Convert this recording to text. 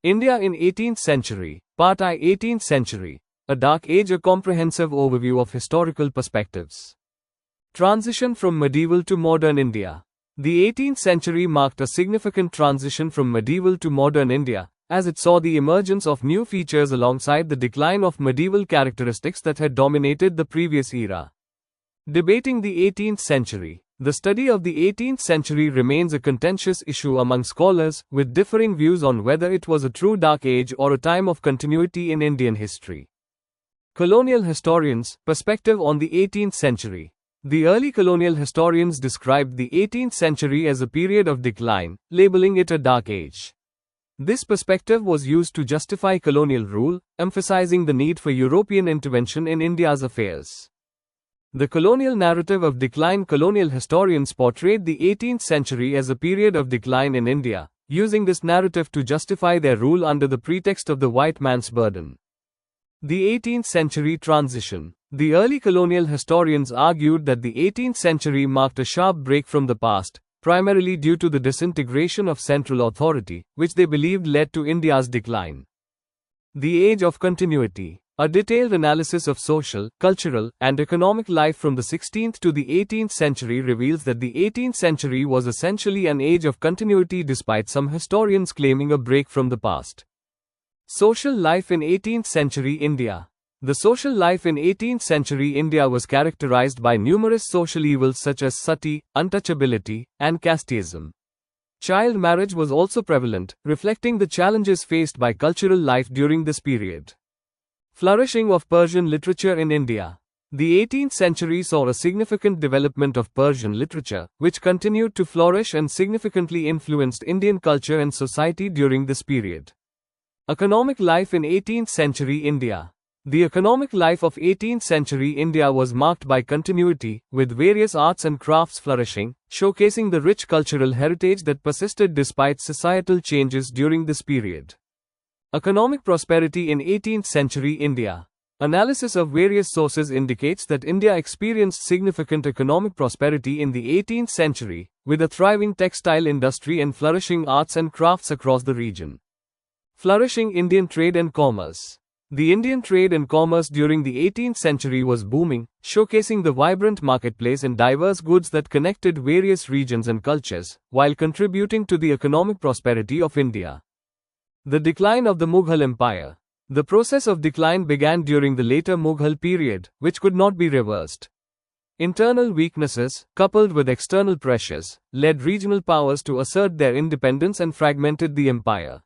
India in 18th century, Part I 18th century, a dark age, a comprehensive overview of historical perspectives. Transition from medieval to modern India. The 18th century marked a significant transition from medieval to modern India, as it saw the emergence of new features alongside the decline of medieval characteristics that had dominated the previous era. Debating the 18th century. The study of the 18th century remains a contentious issue among scholars, with differing views on whether it was a true dark age or a time of continuity in Indian history. Colonial historians' perspective on the 18th century. The early colonial historians described the 18th century as a period of decline, labeling it a dark age. This perspective was used to justify colonial rule, emphasizing the need for European intervention in India's affairs. The colonial narrative of decline. Colonial historians portrayed the 18th century as a period of decline in India, using this narrative to justify their rule under the pretext of the white man's burden. The 18th century transition. The early colonial historians argued that the 18th century marked a sharp break from the past, primarily due to the disintegration of central authority, which they believed led to India's decline. The age of continuity. A detailed analysis of social, cultural, and economic life from the 16th to the 18th century reveals that the 18th century was essentially an age of continuity despite some historians claiming a break from the past. Social life in 18th century India. The social life in 18th century India was characterized by numerous social evils such as sati, untouchability, and casteism. Child marriage was also prevalent, reflecting the challenges faced by cultural life during this period. Flourishing of Persian literature in India. The 18th century saw a significant development of Persian literature, which continued to flourish and significantly influenced Indian culture and society during this period. Economic life in 18th century India. The economic life of 18th century India was marked by continuity, with various arts and crafts flourishing, showcasing the rich cultural heritage that persisted despite societal changes during this period. Economic prosperity in 18th century India. Analysis of various sources indicates that India experienced significant economic prosperity in the 18th century, with a thriving textile industry and flourishing arts and crafts across the region. Flourishing Indian trade and commerce. The Indian trade and commerce during the 18th century was booming, showcasing the vibrant marketplace and diverse goods that connected various regions and cultures, while contributing to the economic prosperity of India. The decline of the Mughal Empire. The process of decline began during the later Mughal period, which could not be reversed. Internal weaknesses, coupled with external pressures, led regional powers to assert their independence and fragmented the empire.